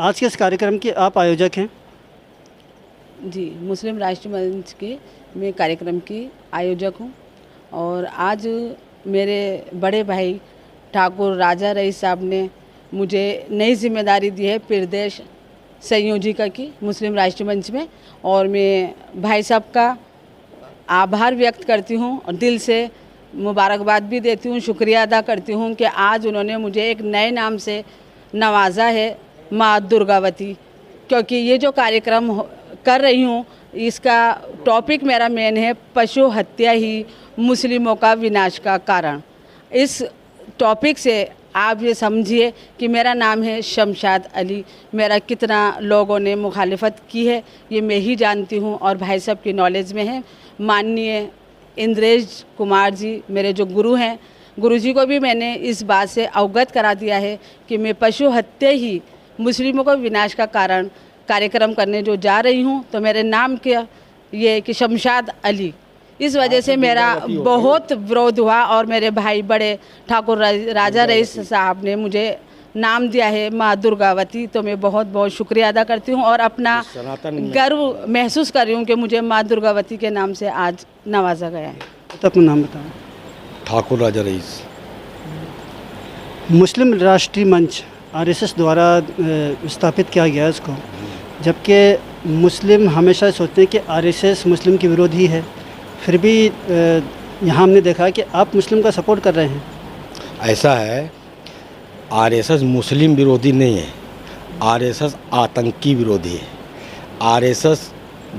आज के इस कार्यक्रम के आप आयोजक हैं। जी, मुस्लिम राष्ट्रीय मंच के मैं कार्यक्रम की आयोजक हूँ और आज मेरे बड़े भाई ठाकुर राजा रईस साहब ने मुझे नई जिम्मेदारी दी है प्रदेश संयोजिका की मुस्लिम राष्ट्रीय मंच में, और मैं भाई साहब का आभार व्यक्त करती हूँ और दिल से मुबारकबाद भी देती हूँ, शुक्रिया अदा करती हूँ कि आज उन्होंने मुझे एक नए नाम से नवाजा है, माँ दुर्गावती। क्योंकि ये जो कार्यक्रम कर रही हूँ इसका टॉपिक मेरा मेन है पशु हत्या ही मुस्लिमों का विनाश का कारण। इस टॉपिक से आप ये समझिए कि मेरा नाम है शमशाद अली। मेरा कितना लोगों ने मुखालिफत की है ये मैं ही जानती हूँ और भाई साहब की नॉलेज में है। माननीय इंद्रेश कुमार जी मेरे जो गुरु हैं, गुरु जी को भी मैंने इस बात से अवगत करा दिया है कि मैं पशु हत्या ही मुस्लिमों का विनाश का कारण कार्यक्रम करने जो जा रही हूँ, तो मेरे नाम के ये कि शमशाद अली, इस वजह से मेरा बहुत विरोध हुआ और मेरे भाई बड़े ठाकुर राजा रईस साहब ने मुझे नाम दिया है माँ दुर्गावती। तो मैं बहुत बहुत शुक्रिया अदा करती हूँ और अपना गर्व महसूस कर रही हूँ कि मुझे माँ दुर्गावती के नाम से आज नवाजा गया है। तो अपना नाम बताओ। ठाकुर राजा रईस। मुस्लिम राष्ट्रीय मंच आरएसएस द्वारा स्थापित किया गया है इसको, जबकि मुस्लिम हमेशा सोचते हैं कि आरएसएस मुस्लिम के विरोधी है, फिर भी यहाँ हमने देखा कि आप मुस्लिम का सपोर्ट कर रहे हैं। ऐसा है, आरएसएस मुस्लिम विरोधी नहीं है, आरएसएस आतंकी विरोधी है, आरएसएस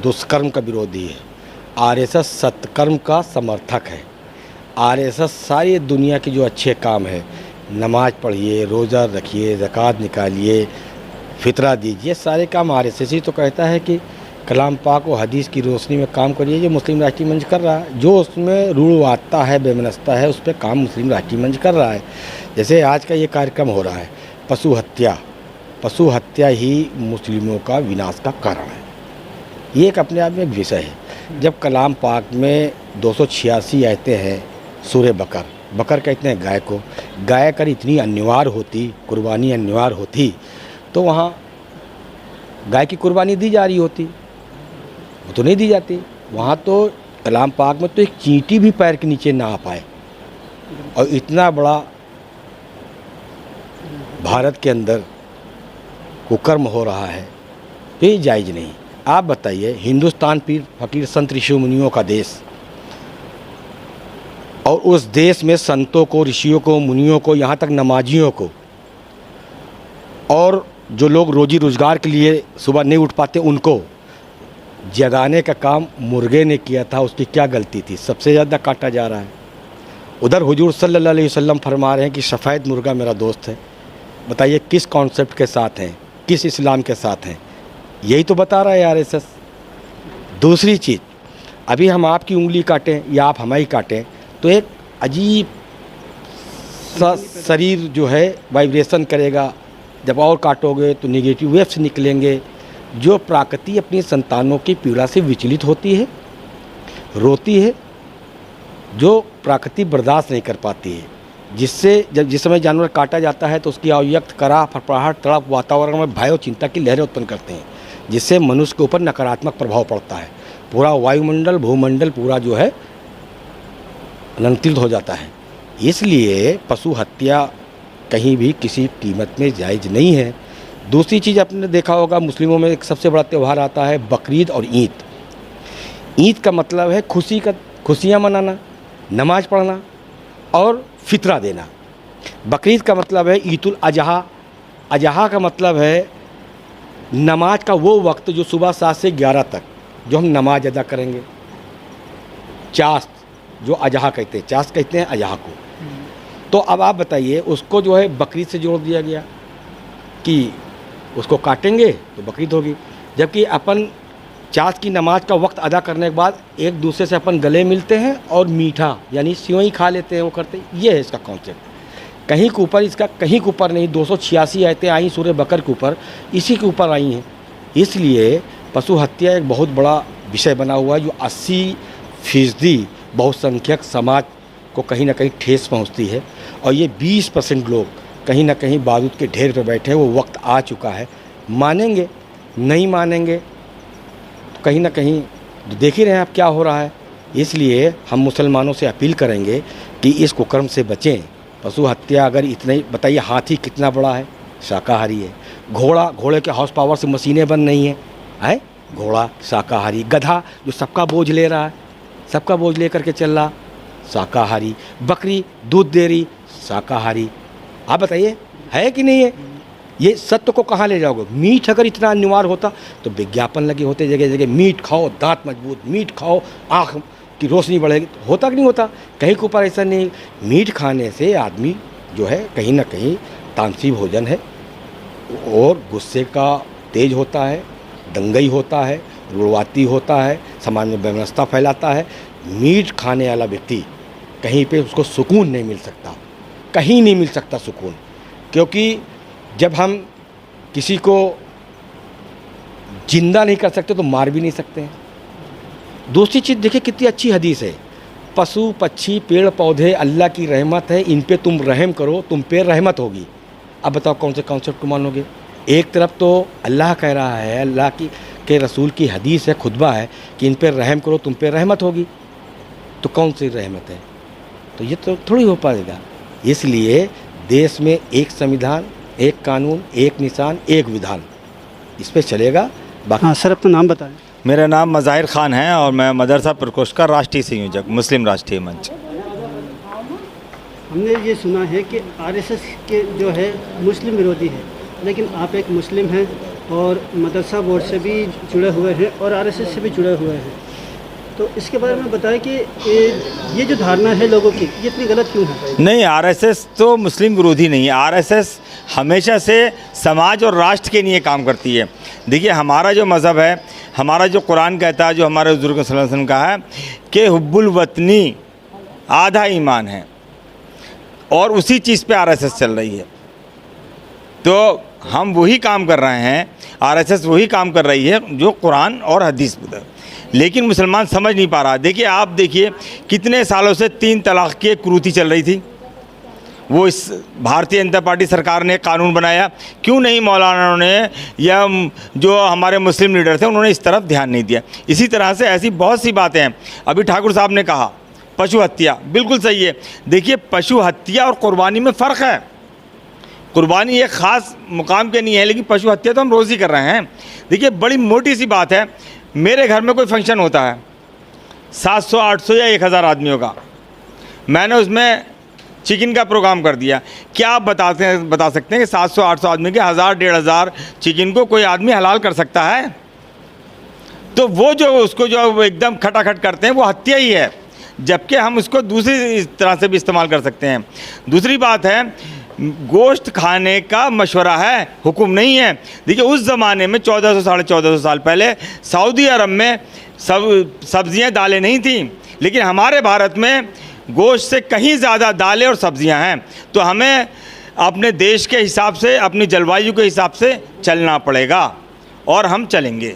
दुष्कर्म का विरोधी है, आरएसएस सत्कर्म का समर्थक है। आरएसएस सारी दुनिया के जो अच्छे काम है, नमाज पढ़िए, रोज़ा रखिए, ज़कात निकालिए, फितरा दीजिए, सारे काम आरएसएस ही तो कहता है कि कलाम पाक और हदीस की रोशनी में काम करिए। जो मुस्लिम राष्ट्रीय मंच कर रहा है, जो उसमें रूढ़वादता है, बेमनस्ता है, उस पर काम मुस्लिम राष्ट्रीय मंच कर रहा है। जैसे आज का ये कार्यक्रम हो रहा है पशु हत्या ही मुस्लिमों का विनाश का कारण है। ये एक अपने आप में एक विषय है। जब कलाम पाक में 286 आयतें हैं, सूरे बकर कहते हैं गाय को, गाय अगर इतनी अनिवार्य होती, कुर्बानी अनिवार्य होती, तो वहाँ गाय की कुर्बानी दी जा रही होती, वो तो नहीं दी जाती। वहाँ तो कलाम पाक में तो एक चींटी भी पैर के नीचे ना आ पाए, और इतना बड़ा भारत के अंदर कुकर्म हो रहा है, तो ये जायज़ नहीं। आप बताइए, हिंदुस्तान पीर फकीर संत ऋषि मुनियों का देश, और उस देश में संतों को, ऋषियों को, मुनियों को, यहाँ तक नमाजियों को, और जो लोग रोजी रोज़गार के लिए सुबह नहीं उठ पाते उनको जगाने का काम मुर्गे ने किया था। उसकी क्या गलती थी? सबसे ज़्यादा काटा जा रहा है। उधर हुजूर सल्लल्लाहु अलैहि वसल्लम फरमा रहे हैं कि सफ़ेद मुर्गा मेरा दोस्त है। बताइए किस कॉन्सेप्ट के साथ हैं, किस इस्लाम के साथ हैं? यही तो बता रहा है आरएसएस। दूसरी चीज़, अभी हम आपकी उंगली काटें या आप हमारी काटें तो एक अजीब सा शरीर जो है वाइब्रेशन करेगा, जब और काटोगे तो नेगेटिव वेव्स निकलेंगे। जो प्रकृति अपनी संतानों की पीड़ा से विचलित होती है, रोती है, जो प्रकृति बर्दाश्त नहीं कर पाती है, जिससे जिस समय जानवर काटा जाता है तो उसकी अव्यक्त करा, फड़फड़ाहट, तड़प वातावरण में भय और चिंता की लहरें उत्पन्न करते हैं, जिससे मनुष्य के ऊपर नकारात्मक प्रभाव पड़ता है। पूरा वायुमंडल, भूमंडल पूरा जो है अलंकृत हो जाता है। इसलिए पशु हत्या कहीं भी किसी कीमत में जायज़ नहीं है। दूसरी चीज़ आपने देखा होगा, मुस्लिमों में एक सबसे बड़ा त्यौहार आता है बकरीद और ईद। ईद का मतलब है खुशियाँ मनाना, नमाज पढ़ना और फितरा देना। बकरीद का मतलब है ईद-उल अज़हा। अज़हा का मतलब है नमाज का वो वक्त जो सुबह 7 से 11 तक जो हम नमाज अदा करेंगे। चास्त जो अज़हा कहते हैं, चास्त कहते हैं अज़हा को। तो अब आप बताइए, उसको जो है बकरीद से जोड़ दिया गया कि उसको काटेंगे तो बकरीद होगी, जबकि अपन चास्त की नमाज का वक्त अदा करने के बाद एक दूसरे से अपन गले मिलते हैं और मीठा यानी सेवई खा लेते हैं, वो करते हैं। ये है इसका कॉन्सेप्ट। कहीं के ऊपर इसका, कहीं के ऊपर नहीं। 286 आयतें आई सूरे बकर के ऊपर, इसी के ऊपर आई हैं। इसलिए पशु हत्या एक बहुत बड़ा विषय बना हुआ है, जो 80% बहुसंख्यक समाज को कहीं ना कहीं ठेस पहुंचती है। और ये 20% लोग कहीं ना कहीं बारूद के ढेर पर बैठे हैं। वो वक्त आ चुका है मानेंगे, नहीं मानेंगे तो कहीं ना कहीं देख ही रहे हैं आप क्या हो रहा है। इसलिए हम मुसलमानों से अपील करेंगे कि इस कुकर्म से बचें। पशु हत्या अगर इतने, बताइए हाथी कितना बड़ा है, शाकाहारी है। घोड़े के हॉर्स पावर से मशीनें बन रही हैं, घोड़ा शाकाहारी। गधा जो सबका बोझ ले रहा है, सबका बोझ ले करके चल रहा, शाकाहारी। बकरी दूध दे रही, शाकाहारी। आप बताइए है कि नहीं है? ये सत्य को कहाँ ले जाओगे? मीट अगर इतना अनिवार्य होता तो विज्ञापन लगे होते जगह जगह, मीट खाओ दांत मजबूत, मीट खाओ आँख की रोशनी बढ़ेगी। होता कि नहीं होता? कहीं के ऊपर ऐसा नहीं। मीट खाने से आदमी जो है कहीं ना कहीं तामसी भोजन है और गुस्से का तेज होता है, दंगई होता है, रुड़वाती होता है, समाज में व्यवस्था फैलाता है। मीट खाने वाला व्यक्ति कहीं पे उसको सुकून नहीं मिल सकता, कहीं नहीं मिल सकता सुकून। क्योंकि जब हम किसी को जिंदा नहीं कर सकते तो मार भी नहीं सकते हैं। दूसरी चीज़ देखिए कितनी अच्छी हदीस है, पशु पक्षी पेड़ पौधे अल्लाह की रहमत है, इन पे तुम रहम करो तुम पे रहमत होगी। अब बताओ कौन से कॉन्सेप्ट को मानोगे? एक तरफ तो अल्लाह कह रहा है, अल्लाह की के रसूल की हदीस है, खुतबा है कि इन पे रहम करो तुम पे रहमत होगी। तो कौन सी रहमत है? तो ये तो थोड़ी हो पाएगा। इसलिए देश में एक संविधान, एक कानून, एक निशान, एक विधान, इस पे चलेगा। हाँ सर, अपना नाम बताएं। मेरा नाम मज़ाहिर ख़ान है और मैं मदरसा प्रकोष्ठ का राष्ट्रीय संयोजक, मुस्लिम राष्ट्रीय मंच। हमने ये सुना है कि आरएसएस के जो है मुस्लिम विरोधी है, लेकिन आप एक मुस्लिम हैं और मदरसा बोर्ड से भी जुड़े हुए हैं और आरएसएस से भी जुड़े हुए हैं, तो इसके बारे में बताएं कि ये जो धारणा है लोगों की, ये इतनी गलत क्यों है? नहीं, आरएसएस तो मुस्लिम विरोधी नहीं है। आरएसएस हमेशा से समाज और राष्ट्र के लिए काम करती है। देखिए हमारा जो मज़हब है, हमारा जो कुरान कहता है, जो हमारे हुज़ूर सल्लल्लाहु अलैहि वसल्लम का है कि हुब्बुल वतनी आधा ईमान है, और उसी चीज़ पे आरएसएस चल रही है। तो हम वही काम कर रहे हैं, आरएसएस वही काम कर रही है जो कुरान और हदीस में है, लेकिन मुसलमान समझ नहीं पा रहा। देखिए आप देखिए कितने सालों से 3 तलाक़ की कुरीति चल रही थी। वो इस भारतीय जनता पार्टी सरकार ने कानून बनाया, क्यों नहीं मौलाना ने या जो हमारे मुस्लिम लीडर थे उन्होंने इस तरफ ध्यान नहीं दिया। इसी तरह से ऐसी बहुत सी बातें हैं। अभी ठाकुर साहब ने कहा पशु हत्या, बिल्कुल सही है। देखिए पशु हत्या और कुर्बानी में फ़र्क है। कुर्बानी एक ख़ास मुकाम के नहीं है, लेकिन पशु हत्या तो हम रोज़ ही कर रहे हैं। देखिए बड़ी मोटी सी बात है, मेरे घर में कोई फंक्शन होता है 700 800 या 1000 आदमियों का, मैंने उसमें चिकन का प्रोग्राम कर दिया। क्या आप बता सकते हैं कि 700 800 आदमी के 1000 1500 चिकन को कोई आदमी हलाल कर सकता है? तो वो जो उसको जो एकदम खटाखट करते हैं वो हत्या ही है, जबकि हम उसको दूसरी तरह से भी इस्तेमाल कर सकते हैं। दूसरी बात है, गोश्त खाने का मशवरा है, हुक्म नहीं है। देखिए उस ज़माने में 1400 साढ़े 1400 साल पहले सऊदी अरब में सब्ज़ियाँ दालें नहीं थीं, लेकिन हमारे भारत में गोश्त से कहीं ज़्यादा दालें और सब्ज़ियाँ हैं। तो हमें अपने देश के हिसाब से, अपनी जलवायु के हिसाब से चलना पड़ेगा और हम चलेंगे।